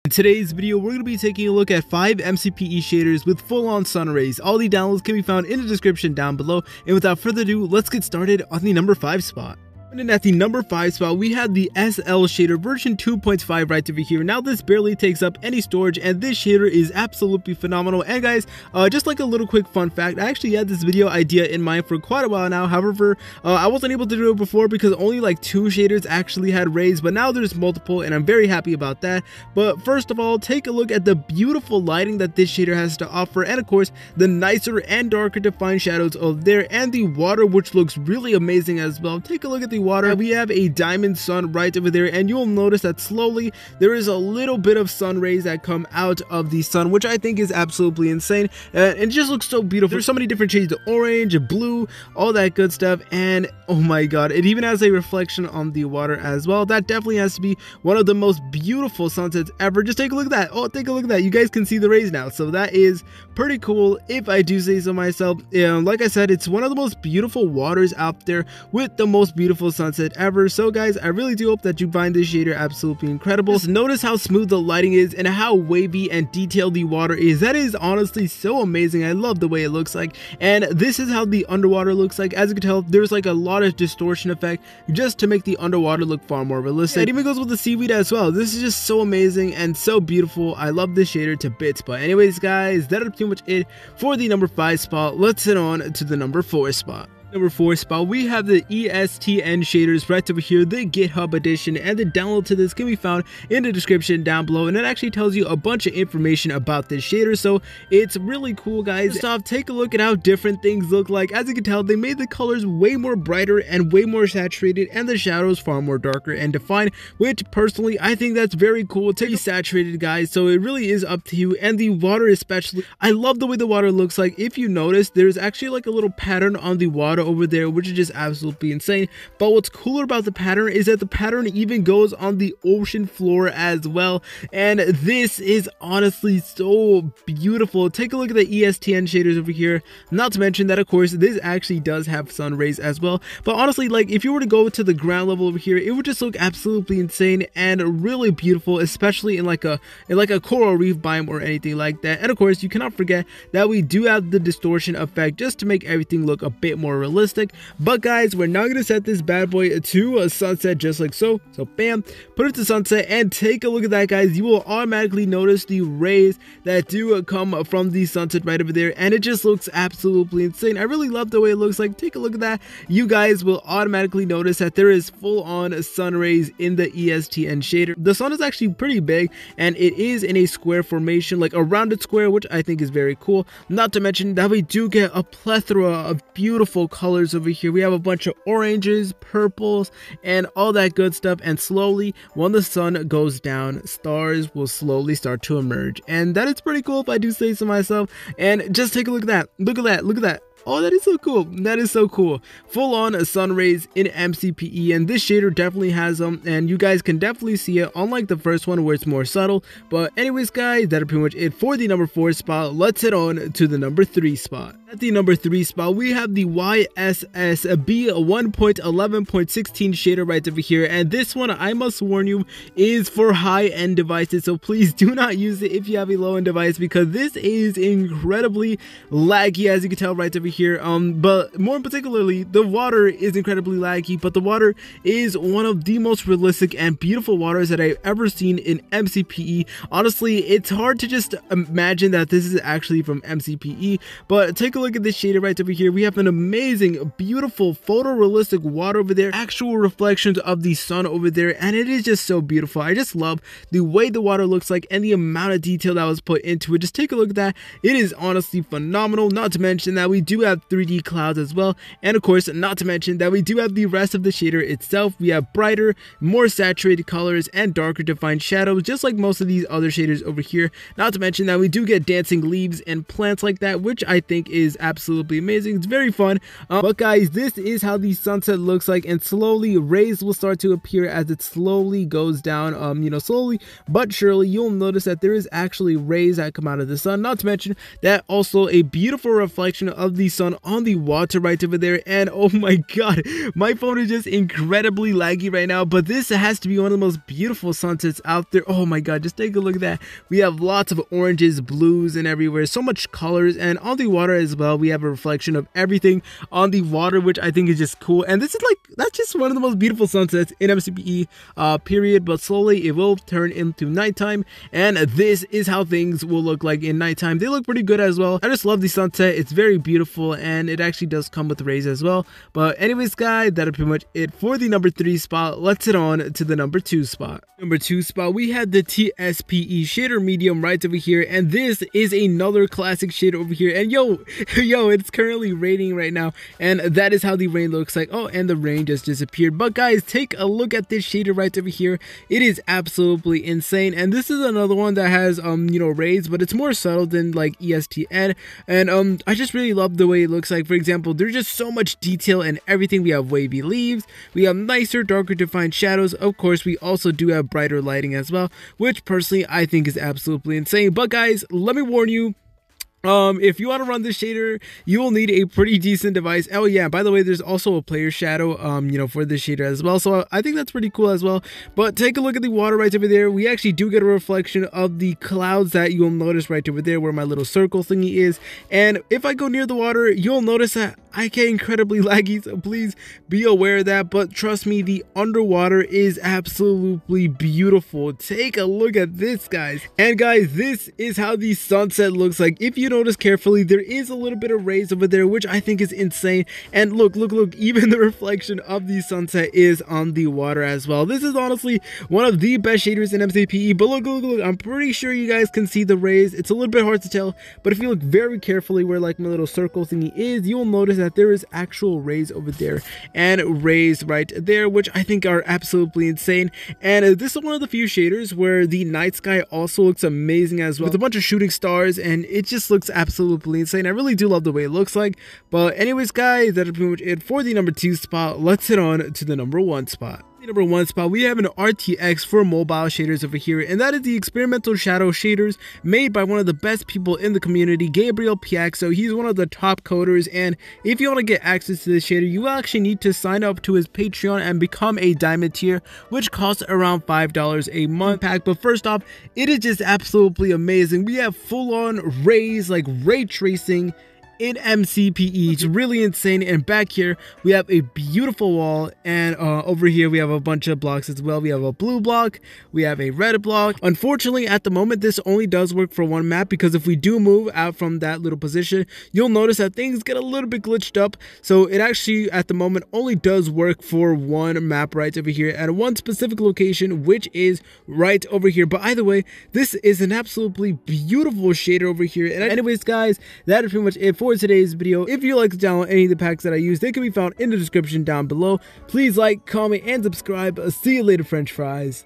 In today's video, we're going to be taking a look at 5 MCPE shaders with full-on sun rays. All the downloads can be found in the description down below, and without further ado, let's get started on the number 5 spot. And at the number 5 spot, we have the SL shader version 2.5 right over here. Now this barely takes up any storage, and this shader is absolutely phenomenal. And guys, just like a little quick fun fact, I actually had this video idea in mind for quite a while now. However, I wasn't able to do it before because only like 2 shaders actually had rays, but now there's multiple, and I'm very happy about that. But first of all, take a look at the beautiful lighting that this shader has to offer, and of course the nicer and darker defined shadows over there, and the water, which looks really amazing as well. Take a look at the water. We have a diamond sun right over there, and you'll notice that slowly there is a little bit of sun rays that come out of the sun, which I think is absolutely insane, and it just looks so beautiful. There's so many different shades of orange, blue, all that good stuff, and oh my god, it even has a reflection on the water as well. That definitely has to be one of the most beautiful sunsets ever. Just take a look at that. Oh, take a look at that. You guys can see the rays now, so that is pretty cool if I do say so myself. Like I said, it's one of the most beautiful waters out there with the most beautiful sunset ever. So guys, I really do hope that you find this shader absolutely incredible. Just notice how smooth the lighting is and how wavy and detailed the water is. That is honestly so amazing. I love the way it looks like, and this is how the underwater looks like. As you can tell, there's like a lot of distortion effect just to make the underwater look far more realistic. It even goes with the seaweed as well. This is just so amazing and so beautiful. I love this shader to bits. But anyways guys, that is pretty much it for the number 5 spot. Let's head on to the number 4 spot. Number 4 spot, we have the ESTN shaders right over here, the GitHub edition, and the download to this can be found in the description down below, and it actually tells you a bunch of information about this shader, so it's really cool guys. First off, take a look at how different things look like. As you can tell, they made the colors way more brighter and way more saturated, and the shadows far more darker and defined, which personally I think that's very cool. Take saturated guys, so it really is up to you. And the water especially, I love the way the water looks like. If you notice, there's actually like a little pattern on the water over there, which is just absolutely insane. But what's cooler about the pattern is that the pattern even goes on the ocean floor as well, and this is honestly so beautiful. Take a look at the ESTN shaders over here. Not to mention that of course this actually does have sun rays as well, but honestly, like if you were to go to the ground level over here, it would just look absolutely insane and really beautiful, especially in like a coral reef biome or anything like that. And of course you cannot forget that we do have the distortion effect just to make everything look a bit more realistic. But guys, we're now going to set this bad boy to a sunset just like so. So bam, put it to sunset, and take a look at that guys. You will automatically notice the rays that do come from the sunset right over there, and it just looks absolutely insane. I really love the way it looks like. Take a look at that. You guys will automatically notice that there is full on sun rays in the ESTN shader. The sun is actually pretty big, and it is in a square formation, like a rounded square, which I think is very cool. Not to mention that we do get a plethora of beautiful colors over here. We have a bunch of oranges, purples, and all that good stuff, and slowly when the sun goes down, stars will slowly start to emerge, and that is pretty cool if I do say so myself. And just take a look at that. Look at that. Look at that. Oh, that is so cool. That is so cool. Full on sun rays in MCPE, and this shader definitely has them, and you guys can definitely see it, unlike the first one where it's more subtle. But anyways guys, that is pretty much it for the number 4 spot. Let's head on to the number 3 spot. At the number 3 spot, we have the YSSB 1.11.16 shader right over here, and this one, I must warn you, is for high-end devices, so please do not use it if you have a low-end device, because this is incredibly laggy, as you can tell right over here. But more particularly, the water is incredibly laggy, but the water is one of the most realistic and beautiful waters that I've ever seen in MCPE. Honestly, it's hard to just imagine that this is actually from MCPE, but take a look at this shader right over here. We have an amazing, beautiful, photorealistic water over there, actual reflections of the sun over there, and it is just so beautiful. I just love the way the water looks like and the amount of detail that was put into it. Just take a look at that. It is honestly phenomenal. Not to mention that we do have 3D clouds as well, and of course not to mention that we do have the rest of the shader itself. We have brighter, more saturated colors and darker defined shadows, just like most of these other shaders over here. Not to mention that we do get dancing leaves and plants like that, which I think is absolutely amazing. It's very fun. But guys, this is how the sunset looks like, and slowly rays will start to appear as it slowly goes down. Slowly but surely you'll notice that there is actually rays that come out of the sun. Not to mention that also a beautiful reflection of the the sun on the water right over there. And oh my god, my phone is just incredibly laggy right now, but this has to be one of the most beautiful sunsets out there. Oh my god, just take a look at that. We have lots of oranges, blues, and everywhere, so much colors. And on the water as well, we have a reflection of everything on the water, which I think is just cool. And this is like, that's just one of the most beautiful sunsets in MCPE, period. But slowly it will turn into nighttime, and this is how things will look like in nighttime. They look pretty good as well. I just love the sunset. It's very beautiful, and it actually does come with rays as well. But anyways guys, that'll pretty much it for the number 3 spot. Let's head on to the number 2 spot. Number 2 spot, we had the TSPE shader medium right over here, and this is another classic shade over here. And yo, it's currently raining right now, and that is how the rain looks like. Oh, and the rain just disappeared. But guys, take a look at this shader right over here. It is absolutely insane, and this is another one that has rays, but it's more subtle than like ESTN. And I just really love the way it looks like. For example, there's just so much detail and everything. We have wavy leaves, we have nicer, darker defined shadows. Of course, we also do have brighter lighting as well, which personally I think is absolutely insane. But guys, let me warn you, if you want to run this shader, you will need a pretty decent device. Oh yeah, by the way, there's also a player shadow for this shader as well, so I think that's pretty cool as well. But take a look at the water right over there. We actually do get a reflection of the clouds that you'll notice right over there where my little circle thingy is. And if I go near the water, you'll notice that I get incredibly laggy, so please be aware of that. But trust me, the underwater is absolutely beautiful. Take a look at this, guys. And guys, this is how the sunset looks like. If you notice carefully, there is a little bit of rays over there, which I think is insane. And look, even the reflection of the sunset is on the water as well. This is honestly one of the best shaders in MCPE. But look, I'm pretty sure you guys can see the rays. It's a little bit hard to tell, but if you look very carefully where like my little circle thingy is, you'll notice that there is actual rays over there and rays right there, which I think are absolutely insane. And this is one of the few shaders where the night sky also looks amazing as well, with a bunch of shooting stars, and it just looks absolutely insane. I really do love the way it looks like. But anyways guys, that's pretty much it for the number 2 spot. Let's head on to the number 1 spot. The number 1 spot, we have an RTX for mobile shaders over here, and that is the experimental shadow shaders made by one of the best people in the community, Gabriel Piaxo. He's one of the top coders, and if you want to get access to this shader, you actually need to sign up to his Patreon and become a diamond tier, which costs around $5 a month pack. But first off, it is just absolutely amazing. We have full-on rays, like ray tracing in MCPE. It's really insane. And back here we have a beautiful wall, and over here we have a bunch of blocks as well. We have a blue block, we have a red block. Unfortunately, at the moment this only does work for one map, because if we do move out from that little position, you'll notice that things get a little bit glitched up. So it actually at the moment only does work for one map right over here at one specific location, which is right over here. But either way, this is an absolutely beautiful shader over here. And anyways guys, that is pretty much it for today's video. If you like to download any of the packs that I use, they can be found in the description down below. Please like, comment, and subscribe. See you later, French fries.